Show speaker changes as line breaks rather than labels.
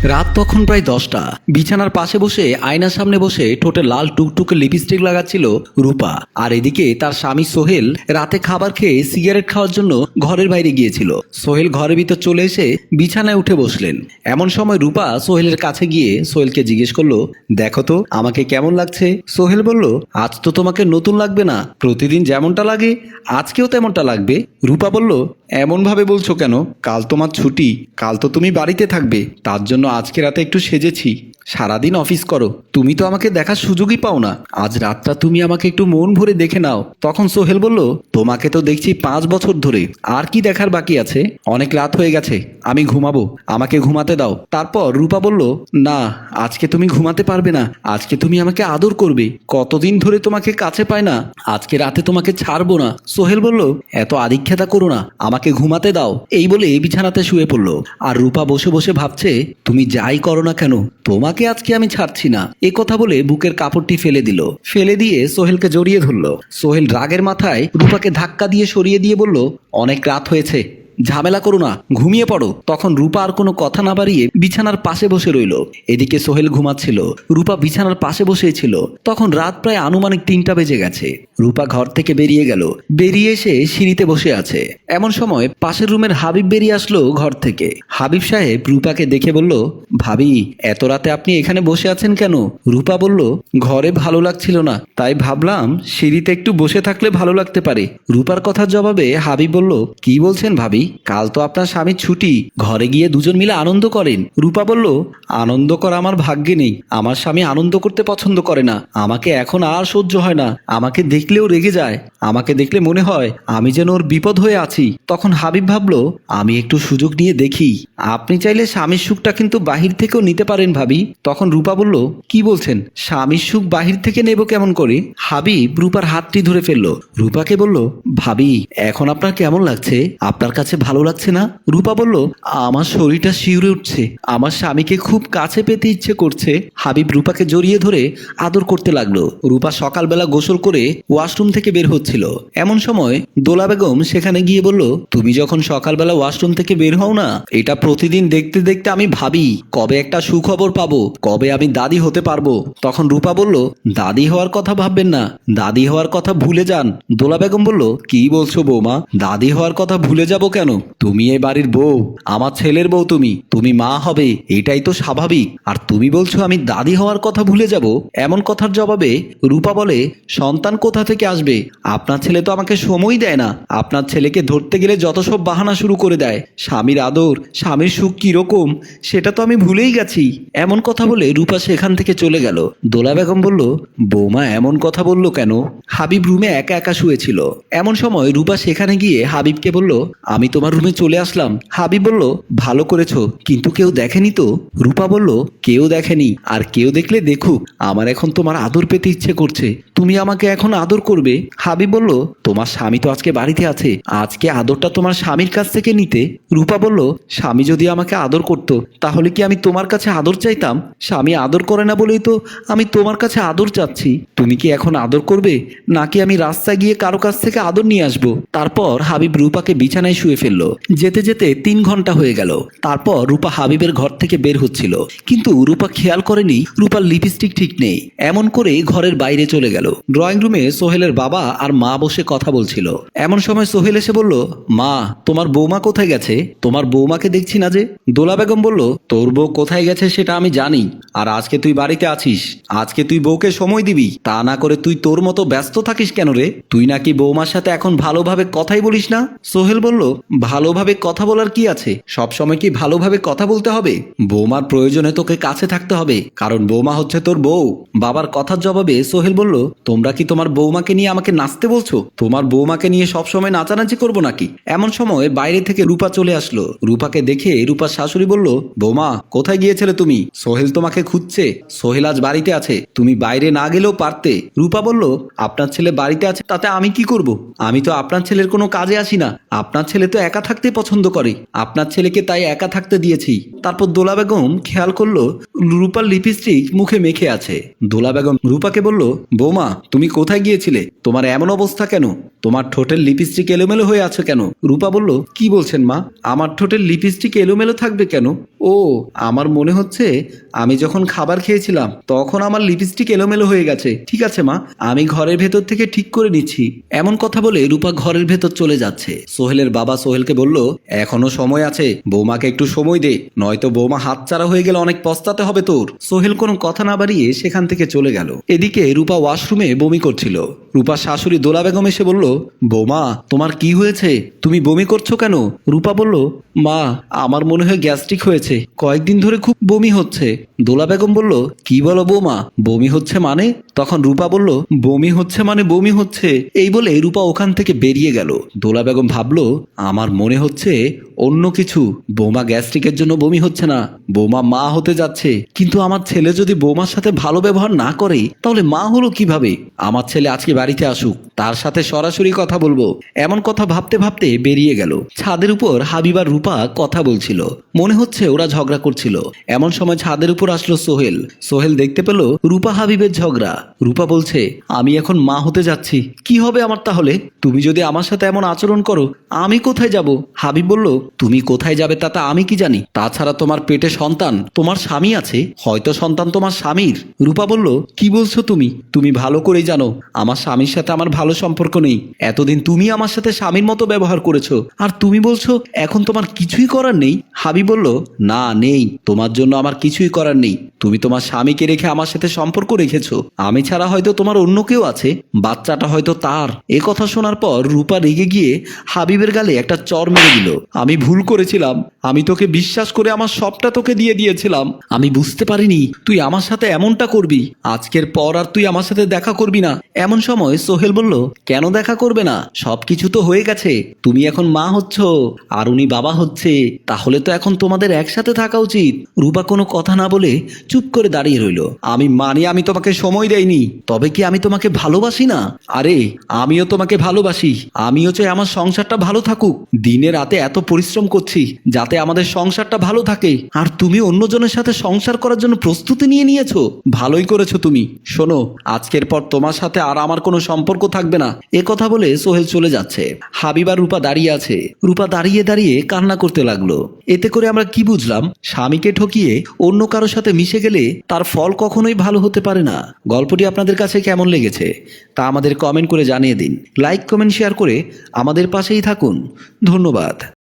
রাত তখন প্রায় 10টা। বিছানার পাশে বসে আয়নার সামনে বসে ঠোঁটে লাল টুকটুকে লিপস্টিক লাগাচ্ছিল রূপা। আর এদিকে তার স্বামী সোহেল রাতে খাবার খেয়ে সিগারেট খাওয়ার জন্য ঘরের বাইরে গিয়েছিল। সোহেল ঘরের ভিতর চলে এসে বিছানায় উঠে বসলেন। এমন সময় রূপা সোহেলের কাছে গিয়ে সোহেলকে জিজ্ঞেস করলো, দেখো তো আমাকে কেমন লাগছে। সোহেল বলল, আজ তো তোমাকে নতুন লাগবে না, প্রতিদিন যেমনটা লাগে আজকেও তেমনটা লাগবে। রূপা বলল, এমন ভাবে বলছো কেন? কাল তোমার ছুটি, কাল তো তুমি বাড়িতে থাকবে, তার জন্য আজকে রাতে একটু সেজেছি। সারাদিন অফিস করো, তুমি তো আমাকে দেখার সুযোগই পাও না, আজ রাতটা তুমি আমাকে একটু মন ভরে দেখে নাও। তখন সোহেল বলল, তোমাকে তো দেখছি 5 বছর ধরে, আর কি দেখার বাকি আছে? অনেক রাত হয়ে গেছে, আমি ঘুমাবো, আমাকে ঘুমাতে দাও। তারপর রূপা বলল, না আজকে তুমি ঘুমাতে পারবে না, আজকে তুমি আমাকে আদর করবে, কতদিন ধরে তোমাকে কাছে পায় না, আজকে রাতে তোমাকে ছাড়বো না। সোহেল বলল, এত আদিক্ষেতা করো না, আমাকে ঘুমাতে দাও। এই বলে বিছানাতে শুয়ে পড়লো। আর রূপা বসে বসে ভাবছে, তুমি যাই করো না কেন তোমাকে আজকে আমি ছাড়ছি না। এ কথা বলে বুকের কাপড়টি ফেলে দিল, ফেলে দিয়ে সোহেলকে জড়িয়ে ধরলো। সোহেল রাগের মাথায় রূপাকে ধাক্কা দিয়ে সরিয়ে দিয়ে বলল, অনেক রাত হয়েছে, ঝামেলা করো না, ঘুমিয়ে পড়ো। তখন রূপা আর কোনো কথা না বাড়িয়ে বিছানার পাশে বসে রইল। এদিকে সোহেল ঘুমাচ্ছিল, রূপা বিছানার পাশে বসেই ছিল। তখন রাত প্রায় আনুমানিক 3টা বেজে গেছে। রূপা ঘর থেকে বেরিয়ে গেল, বেরিয়ে এসে সিঁড়িতে বসে আছে। এমন সময় পাশের রুমের হাবিব বেরিয়ে আসলো ঘর থেকে। হাবিব সাহেব রূপাকে দেখে বলল, ভাবি এত রাতে আপনি এখানে বসে আছেন কেন? রূপা বলল, ঘরে ভালো লাগছিল না, তাই ভাবলাম সিঁড়িতে একটু বসে থাকলে ভালো লাগতে পারে। রূপার কথার জবাবে হাবিব বলল, কি বলছেন ভাবি, কাল তো আপনার স্বামীর ছুটি, ঘরে গিয়ে দুজন মিলে আনন্দ করেন। রূপা বলল, আনন্দ করা আমার ভাগ্যে নেই, আমার স্বামী আনন্দ করতে পছন্দ করে না, আমাকে এখন আর সহ্য হয় না, আমাকে দেখলেও রেগে যায়, আমাকে দেখলে মনে হয় আমি যেন ওর বিপদ হয়ে আছি। তখন হাবিব ভাবলো, আমি একটু সুযোগ নিয়ে দেখি, আপনি চাইলে স্বামীর সুখটা কিন্তু বাহির থেকেও নিতে পারেন ভাবি। তখন রূপা বলল, কি বলছেন, স্বামীর সুখ বাহির থেকে নেব কেমন করে? হাবিব রূপার হাতটি ধরে ফেললো। রূপাকে বলল, ভাবি এখন আপনার কেমন লাগছে, আপনার কাছে ভালো লাগছে না? রূপা বলল, আমার শরীরটা শিউরে উঠছে, আমার স্বামীকে খুব কাছে পেতে ইচ্ছে করছে। হাবিব রূপাকে জড়িয়ে ধরে আদর করতে লাগলো। রূপা সকালবেলা গোসল করে ওয়াশরুম থেকে বের হচ্ছিল। এমন সময় দোলা বেগম সেখানে গিয়ে বলল, তুমি যখন সকালবেলা ওয়াশরুম থেকে বের হও না, এটা প্রতিদিন দেখতে দেখতে আমি ভাবি কবে একটা সুখবর পাবো, কবে আমি দাদি হতে পারবো। তখন রূপা বলল, দাদি হওয়ার কথা ভাববেন না, দাদি হওয়ার কথা ভুলে যান। দোলা বেগম বলল, কি বলছো বৌমা, দাদি হওয়ার কথা ভুলে যাব কেন? তুমি এই বাড়ির বউ, আমার ছেলের বউ, তুমি তুমি মা হবে, এটাই তো স্বাভাবিক, আর তুমি বলছো আমি দাদি হওয়ার কথা ভুলে যাব? এমন কথার জবাবে রূপা বলে, সন্তান কোথা থেকে আসবে? আপনার ছেলে তো আমাকে সময় দেয় না, আপনার ছেলেকে ধরতে গেলে যত সব বাহানা শুরু করে দেয়, স্বামীর আদর, স্বামীর সুখ কিরকম সেটা তো আমি ভুলেই গেছি। এমন কথা বলে রূপা সেখান থেকে চলে গেল। দোলা বেগম বলল, বৌমা এমন কথা বললো কেন? হাবিব রুমে একা একা শুয়েছিল। এমন সময় রূপা সেখানে গিয়ে হাবিবকে বলল, আমি তোমার রুমে চলে আসলাম। হাবিব বলল, ভালো করেছো, কিন্তু কেউ দেখেনি তো? রূপা বলল, কেউ দেখেনি, আর কেউ দেখলে দেখুক, আমার এখন তোমার আদর পেতে ইচ্ছে করছে, তুমি আমাকে এখন আদর করবে। হাবিব বলল, তোমার স্বামী তো আজকে বাড়িতে আছে, আজকে আদরটা তোমার স্বামীর কাছ থেকে নিতে। রূপা বলল, স্বামী যদি আমাকে আদর করতো তাহলে কি আমি তোমার কাছে আদর চাইতাম? স্বামী আদর করে না বলেই তো আমি তোমার কাছে আদর চাচ্ছি। তুমি কি এখন আদর করবে, নাকি আমি রাস্তায় গিয়ে কারো কাছ থেকে আদর নিয়ে আসবো? তারপর হাবিব রূপাকে বিছানায় শুয়ে ফেললো। যেতে যেতে 3 ঘন্টা হয়ে গেল। তারপর রূপা হাবিবের ঘর থেকে বের হচ্ছিল, কিন্তু রূপা খেয়াল করেনি রূপার লিপস্টিক ঠিক নেই। এমন করে ঘরের বাইরে চলে গেল। ড্রয়িং রুমে সোহেলের বাবা আর মা বসে কথা বলছিল। এমন সময় সোহেল এসে বলল, মা তোমার বৌমা কোথায় গেছে? তোমার বৌমাকে দেখছি না যে। দোলা বেগম বলল, তোর বউ কোথায় গেছে সেটা আমি জানি, আর আজকে তুই বাড়িতে আছিস, আজকে তুই বউকে সময় দিবি, তা না করে তুই তোর মতো ব্যস্ত থাকিস কেন রে? তুই নাকি বৌমার সাথে এখন ভালোভাবে কথাই বলিস না? সোহেল বলল, ভালোভাবে কথা বলার কি আছে, সব সময় কি ভালোভাবে কথা বলতে হবে? বৌমার প্রয়োজনে তোকে কাছে থাকতে হবে, কারণ বৌমা হচ্ছে তোর বউ। বাবার কথার জবাবে সোহেল বলল, তোমরা কি তোমার বৌমাকে নিয়ে আমাকে নাচতে বলছো? তোমার বৌমাকে নিয়ে সবসময় নাচানাচি করবো নাকি? এমন সময় বাইরে থেকে রূপা চলে আসলো। রূপাকে দেখে রূপার শাশুড়ি বলল, বৌমা কোথায় গিয়েছিলে তুমি? সোহেল তোমাকে খুঁজছে, সোহেল আজ বাড়িতে আছে, তুমি বাইরে না গেলেও পারতে। রূপা বলল, আপনার ছেলে বাড়িতে আছে তাতে আমি কি করব? আমি তো আপনার ছেলের কোনো কাজে আসি না, আপনার ছেলে তো একা থাকতে পছন্দ করে, আপনার ছেলেকে তাই একা থাকতে দিয়েছি। তারপর দোলা বেগম খেয়াল করলো রূপার লিপস্টিক মুখে মেখে আছে। দোলা বেগম রূপাকে বলল, বৌমা তুমি কোথায় গিয়েছিলে? তোমার এমন অবস্থা কেন? তোমার ঠোঁটের লিপস্টিক এলোমেলো হয়ে আছে কেন? রূপা বলল, কি বলছেন মা? আমার ঠোঁটের লিপস্টিক এলোমেলো থাকবে কেন? ও, আমার মনে হচ্ছে আমি যখন খাবার খেয়েছিলাম তখন আমার লিপস্টিক এলোমেলো হয়ে গেছে। ঠিক আছে মা, আমি ঘরের ভেতর থেকে ঠিক করে নিচ্ছি। এমন কথা বলে রূপা ঘরের ভেতর চলে যাচ্ছে। সোহেলের বাবা সোহেলকে বলল, এখনো সময় আছে, বৌমাকে একটু সময় দে, নয়তো বৌমা হাতছাড়া হয়ে গেলে অনেক পস্তাতে হবে তোর। সোহেল কোনো কথা না বাড়িয়ে সেখান থেকে চলে গেল। এদিকে রূপা ওয়াশরুমে বমি করছিল। রূপার শাশুড়ি দোলা বেগম এসে বলল, বৌমা তোমার কি হয়েছে? তুমি বমি করছো কেন? রূপা বলল, মা আমার মনে হয় গ্যাস্ট্রিক হয়েছে, কয়েকদিন ধরে খুব বমি হচ্ছে। দোলা বেগম বলল, কি বলো বৌমা, বমি হচ্ছে মানে? তখন রূপা বলল, বমি হচ্ছে মানে বমি হচ্ছে। এই বলে রূপা ওখান থেকে বেরিয়ে গেল। দোলা বেগম ভাবলো, আমার মনে হচ্ছে অন্য কিছু। বৌমা গ্যাস্ট্রিকের জন্য বমি হচ্ছে না, বৌমা মা হতে যাচ্ছে। কিন্তু আমার ছেলে যদি বৌমার সাথে ভালো ব্যবহার না করে তাহলে মা হলো কিভাবে? আমার ছেলে আজকে বাড়িতে আসুক, তার সাথে সরাসরি কথা বলবো। এমন কথা ভাবতে ভাবতে বেরিয়ে গেল। ছাদের উপর হাবিব আর রূপা কথা বলছিল, মনে হচ্ছে ওরা ঝগড়া করছিল। এমন সময় ছাদের উপর আসলো সোহেল। সোহেল দেখতে পেল রূপা হাবিবের ঝগড়া। রূপা বলছে, আমি এখন মা হতে যাচ্ছি, কি হবে আমার তাহলে? তুমি যদি আমার সাথে এমন আচরণ করো আমি কোথায় যাব? হাবিব বলল, তুমি কোথায় যাবে তা আমি কি জানি? তাছাড়া তোমার পেটে সন্তান, তোমার স্বামী আছে, হয়তো সন্তান তোমার স্বামীর। রূপা বলল, কি বলছো তুমি? তুমি ভালো করেই জানো আমার স্বামীর সাথে আমার ভালো সম্পর্ক নেই। এতদিন তুমি আমার সাথে স্বামীর মতো ব্যবহার করেছো, আর তুমি বলছো এখন তোমার কিছুই করার নেই? হাবিব বলল, না নেই, তোমার জন্য আমার কিছুই করার নেই। তুমি তোমার স্বামীকে রেখে আমার সাথে সম্পর্ক রেখেছো, আমি ছাড়া হয়তো তোমার অন্য কেউ আছে, বাচ্চাটা হয়তো তার। এ কথা শোনার পর রূপা রেগে গিয়ে হাবিবের গালে একটা চর মেরে দিল। আমি ভুল করেছিলাম, আমি তোকে বিশ্বাস করে আমার সবটা তোকে দিয়ে দিয়েছিলাম। আমি বুঝতে পারিনি তুই আমার সাথে এমনটা করবি। আজকের পর আর তুই আমার সাথে দেখা করবি না। এমন সময় সোহেল বলল, কেন দেখা করবে না? সবকিছু তো হয়ে গেছে, তুমি এখন মা হচ্ছ আর উনি বাবা হচ্ছে, তাহলে তো এখন তোমাদের একসাথে থাকা উচিত। রূপা কোনো কথা না বলে চুপ করে দাঁড়িয়ে রইল। আমি মানি আমি তোমাকে সময় দেইনি, তবে কি আমি তোমাকে ভালোবাসি না? আরে আমিও তোমাকে ভালোবাসি, আমিও চাই আমার সংসারটা ভালো থাকুক। দিনে রাতে এত পরিশ্রম করছি যাতে আমাদের সংসারটা ভালো থাকে, আর তুমি অন্যজনের সাথে সংসার করার জন্য প্রস্তুতি নিয়েছো। ভালোই করেছো তুমি। শোনো, আজকের পর তোমার সাথে আর আমার কোনো সম্পর্ক থাকবে না। এ কথা বলে সোহেল চলে যাচ্ছে। হাবিব আর রূপা দাঁড়িয়ে আছে। রূপা দাঁড়িয়ে দাঁড়িয়ে কান্না করতে লাগলো। এতে করে আমরা কি বুঝলাম? স্বামীকে ঠকিয়ে অন্য কারোর সাথে মিশে গেলে তার ফল কখনোই ভালো হতে পারে না। গল্পটি আপনাদের কাছে কেমন লেগেছে তা আমাদের কমেন্ট করে জানিয়ে দিন। লাইক কমেন্ট শেয়ার করে আমাদের পাশেই থাকুন। ধন্যবাদ।